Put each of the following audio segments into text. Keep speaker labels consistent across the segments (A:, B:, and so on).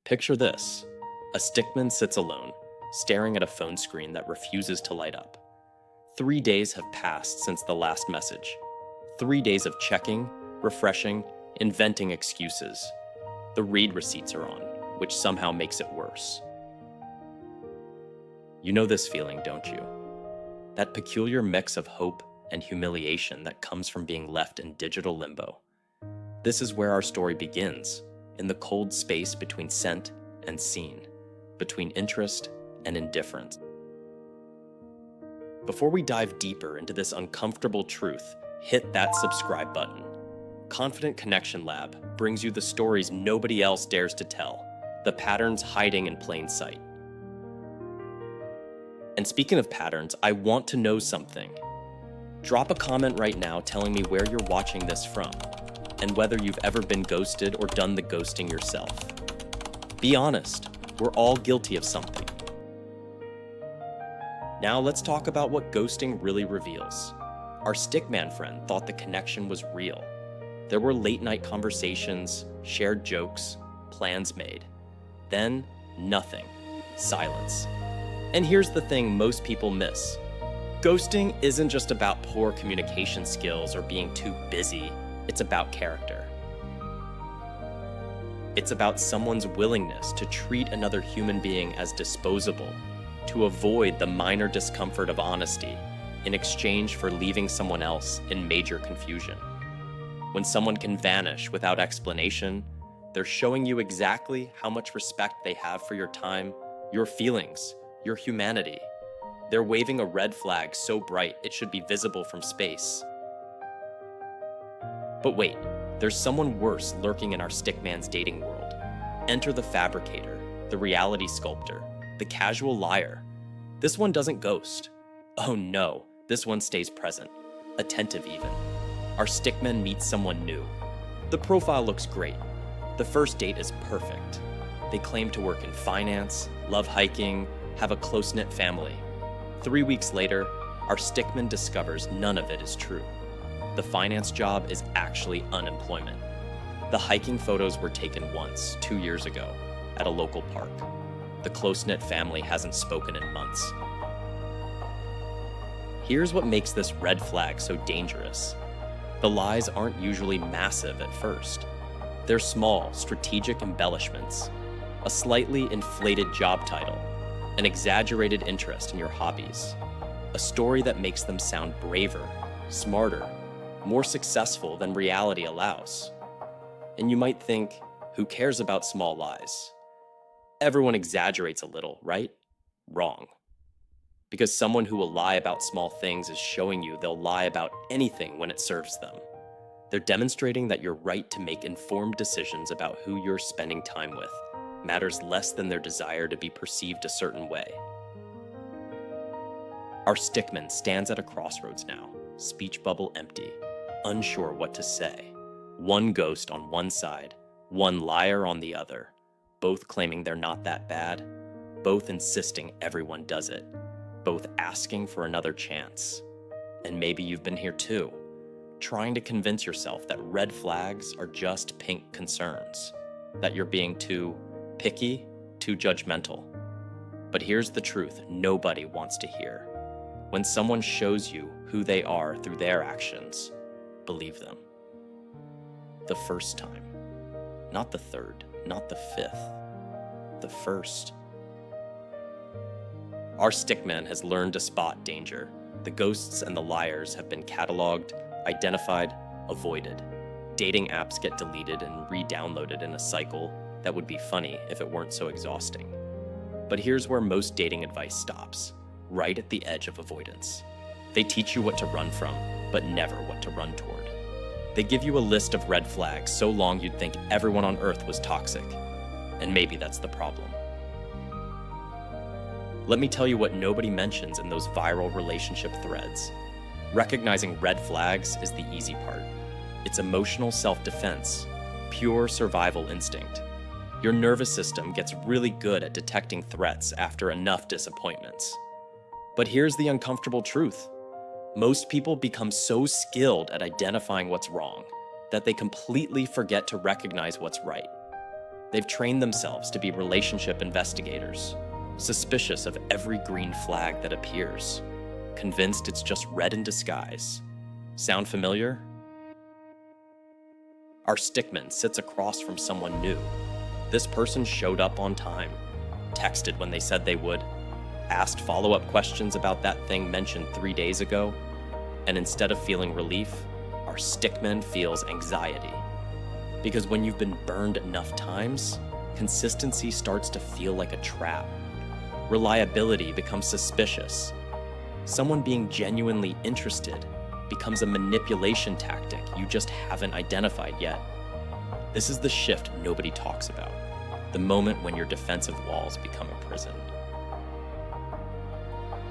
A: Picture this. A stickman sits alone, staring at a phone screen that refuses to light up. 3 days have passed since the last message. 3 days of checking, refreshing, inventing excuses. The read receipts are on, which somehow makes it worse. You know this feeling, don't you? That peculiar mix of hope and humiliation that comes from being left in digital limbo. This is where our story begins, in the cold space between sent and seen, between interest and indifference. Before we dive deeper into this uncomfortable truth, hit that subscribe button. Confident Connection Lab brings you the stories nobody else dares to tell, the patterns hiding in plain sight. And speaking of patterns, I want to know something. Drop a comment right now telling me where you're watching this from, and whether you've ever been ghosted or done the ghosting yourself. Be honest, we're all guilty of something. Now let's talk about what ghosting really reveals. Our stickman friend thought the connection was real. There were late-night conversations, shared jokes, plans made. Then, nothing. Silence. And here's the thing most people miss. Ghosting isn't just about poor communication skills or being too busy. It's about character. It's about someone's willingness to treat another human being as disposable, to avoid the minor discomfort of honesty in exchange for leaving someone else in major confusion. When someone can vanish without explanation, they're showing you exactly how much respect they have for your time, your feelings, your humanity. They're waving a red flag so bright it should be visible from space. But wait, there's someone worse lurking in our stickman's dating world. Enter the fabricator, the reality sculptor, the casual liar. This one doesn't ghost. Oh no, this one stays present, attentive even. Our stickman meets someone new. The profile looks great. The first date is perfect. They claim to work in finance, love hiking, have a close-knit family. 3 weeks later, our stickman discovers none of it is true. The finance job is actually unemployment. The hiking photos were taken once, 2 years ago, at a local park. The close-knit family hasn't spoken in months. Here's what makes this red flag so dangerous. The lies aren't usually massive at first. They're small, strategic embellishments, a slightly inflated job title, an exaggerated interest in your hobbies, a story that makes them sound braver, smarter, more successful than reality allows. And you might think, who cares about small lies? Everyone exaggerates a little, right? Wrong. Because someone who will lie about small things is showing you they'll lie about anything when it serves them. They're demonstrating that your right to make informed decisions about who you're spending time with matters less than their desire to be perceived a certain way. Our stickman stands at a crossroads now, speech bubble empty, unsure what to say. One ghost on one side, one liar on the other, both claiming they're not that bad, both insisting everyone does it, both asking for another chance. And maybe you've been here too, trying to convince yourself that red flags are just pink concerns, that you're being too picky, too judgmental. But here's the truth nobody wants to hear. When someone shows you who they are through their actions, believe them. The first time. Not the third, not the fifth. The first. Our stickman has learned to spot danger. The ghosts and the liars have been cataloged, identified, avoided. Dating apps get deleted and re-downloaded in a cycle that would be funny if it weren't so exhausting. But here's where most dating advice stops, right at the edge of avoidance. They teach you what to run from, but never what to run toward. They give you a list of red flags so long you'd think everyone on Earth was toxic. And maybe that's the problem. Let me tell you what nobody mentions in those viral relationship threads. Recognizing red flags is the easy part. It's emotional self-defense, pure survival instinct. Your nervous system gets really good at detecting threats after enough disappointments. But here's the uncomfortable truth. Most people become so skilled at identifying what's wrong that they completely forget to recognize what's right. They've trained themselves to be relationship investigators, suspicious of every green flag that appears, convinced it's just red in disguise. Sound familiar? Our stickman sits across from someone new. This person showed up on time, texted when they said they would, asked follow-up questions about that thing mentioned 3 days ago, and instead of feeling relief, our stickman feels anxiety. Because when you've been burned enough times, consistency starts to feel like a trap. Reliability becomes suspicious. Someone being genuinely interested becomes a manipulation tactic you just haven't identified yet. This is the shift nobody talks about, the moment when your defensive walls become a prison.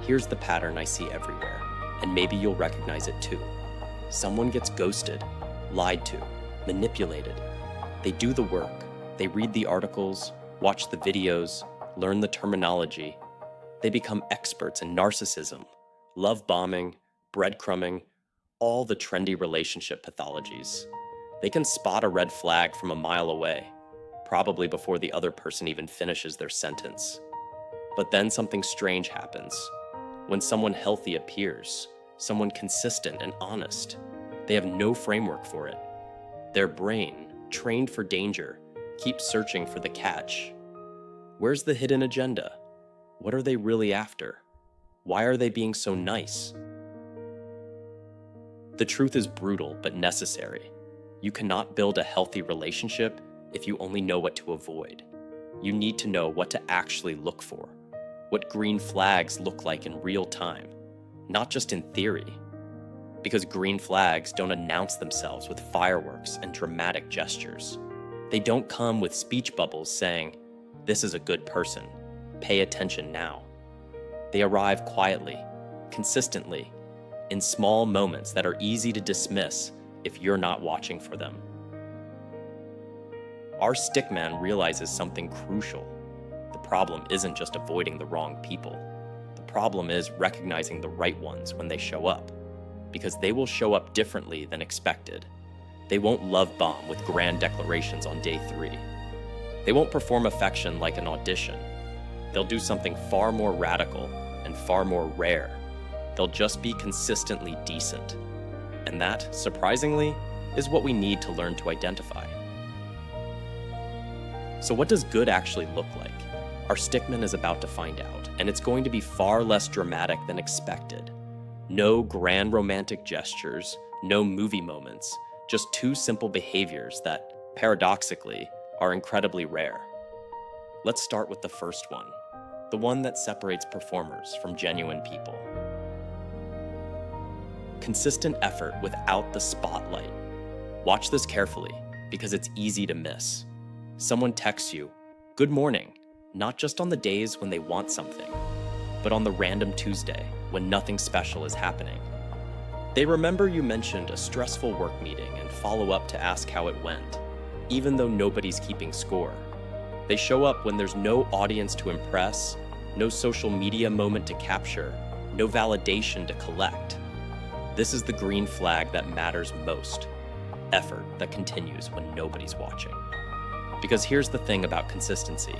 A: Here's the pattern I see everywhere, and maybe you'll recognize it too. Someone gets ghosted, lied to, manipulated. They do the work. They read the articles, watch the videos, learn the terminology. They become experts in narcissism, love bombing, breadcrumbing, all the trendy relationship pathologies. They can spot a red flag from a mile away, probably before the other person even finishes their sentence. But then something strange happens. When someone healthy appears, someone consistent and honest, they have no framework for it. Their brain, trained for danger, keeps searching for the catch. Where's the hidden agenda? What are they really after? Why are they being so nice? The truth is brutal but necessary. You cannot build a healthy relationship if you only know what to avoid. You need to know what to actually look for, what green flags look like in real time, not just in theory. Because green flags don't announce themselves with fireworks and dramatic gestures. They don't come with speech bubbles saying, "This is a good person, pay attention now." They arrive quietly, consistently, in small moments that are easy to dismiss if you're not watching for them. Our stickman realizes something crucial. The problem isn't just avoiding the wrong people. The problem is recognizing the right ones when they show up, because they will show up differently than expected. They won't love bomb with grand declarations on day 3. They won't perform affection like an audition. They'll do something far more radical and far more rare. They'll just be consistently decent. And that, surprisingly, is what we need to learn to identify. So what does good actually look like? Our stickman is about to find out, and it's going to be far less dramatic than expected. No grand romantic gestures, no movie moments, just 2 simple behaviors that, paradoxically, are incredibly rare. Let's start with the first one, the one that separates performers from genuine people. Consistent effort without the spotlight. Watch this carefully, because it's easy to miss. Someone texts you, "Good morning," not just on the days when they want something, but on the random Tuesday when nothing special is happening. They remember you mentioned a stressful work meeting and follow up to ask how it went, even though nobody's keeping score. They show up when there's no audience to impress, no social media moment to capture, no validation to collect. This is the green flag that matters most. Effort that continues when nobody's watching. Because here's the thing about consistency.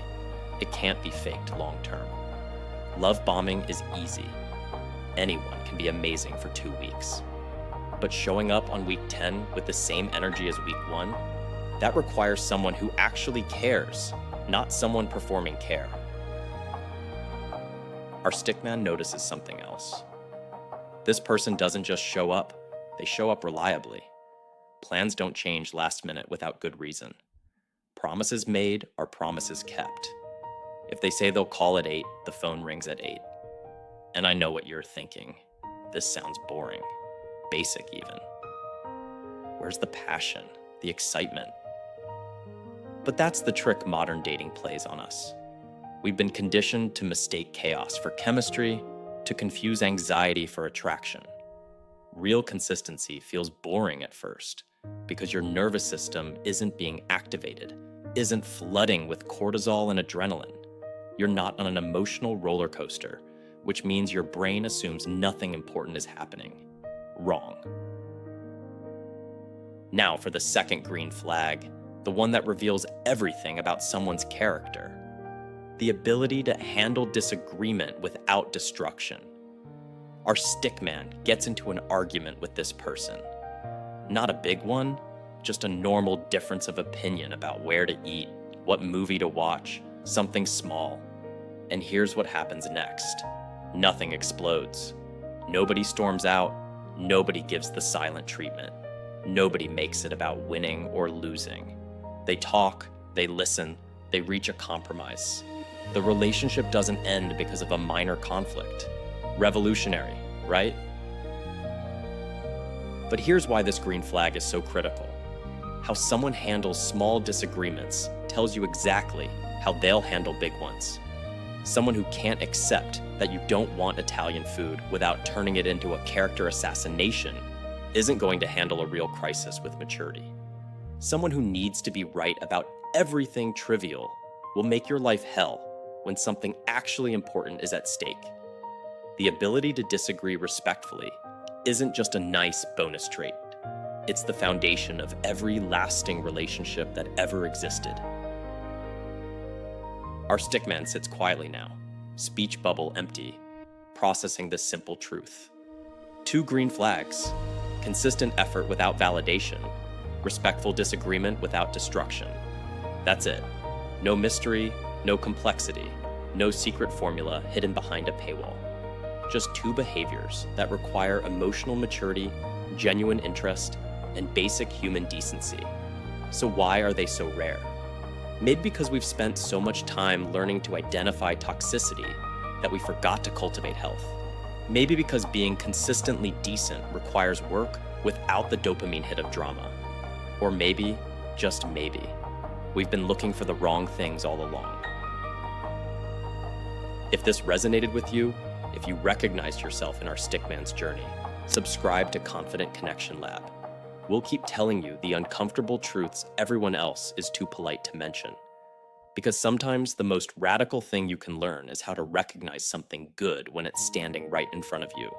A: It can't be faked long term. Love bombing is easy. Anyone can be amazing for 2 weeks. But showing up on week 10 with the same energy as week 1, that requires someone who actually cares, not someone performing care. Our stickman notices something else. This person doesn't just show up, they show up reliably. Plans don't change last minute without good reason. Promises made are promises kept. If they say they'll call at 8, the phone rings at 8. And I know what you're thinking. This sounds boring. Basic even. Where's the passion, the excitement? But that's the trick modern dating plays on us. We've been conditioned to mistake chaos for chemistry, to confuse anxiety for attraction. Real consistency feels boring at first because your nervous system isn't being activated, isn't flooding with cortisol and adrenaline. You're not on an emotional roller coaster, which means your brain assumes nothing important is happening. Wrong. Now for the second green flag, the one that reveals everything about someone's character. The ability to handle disagreement without destruction. Our stickman gets into an argument with this person. Not a big one, just a normal difference of opinion about where to eat, what movie to watch, something small. And here's what happens next. Nothing explodes. Nobody storms out. Nobody gives the silent treatment. Nobody makes it about winning or losing. They talk, they listen, they reach a compromise. The relationship doesn't end because of a minor conflict. Revolutionary, right? But here's why this green flag is so critical. How someone handles small disagreements tells you exactly how they'll handle big ones. Someone who can't accept that you don't want Italian food without turning it into a character assassination isn't going to handle a real crisis with maturity. Someone who needs to be right about everything trivial will make your life hell when something actually important is at stake. The ability to disagree respectfully isn't just a nice bonus trait. It's the foundation of every lasting relationship that ever existed. Our stickman sits quietly now, speech bubble empty, processing this simple truth. 2 green flags: consistent effort without validation, respectful disagreement without destruction. That's it. No mystery, no complexity, no secret formula hidden behind a paywall. Just 2 behaviors that require emotional maturity, genuine interest, and basic human decency. So why are they so rare? Maybe because we've spent so much time learning to identify toxicity that we forgot to cultivate health. Maybe because being consistently decent requires work without the dopamine hit of drama. Or maybe, just maybe, we've been looking for the wrong things all along. If this resonated with you, if you recognized yourself in our stickman's journey, subscribe to Confident Connection Lab. We'll keep telling you the uncomfortable truths everyone else is too polite to mention. Because sometimes the most radical thing you can learn is how to recognize something good when it's standing right in front of you.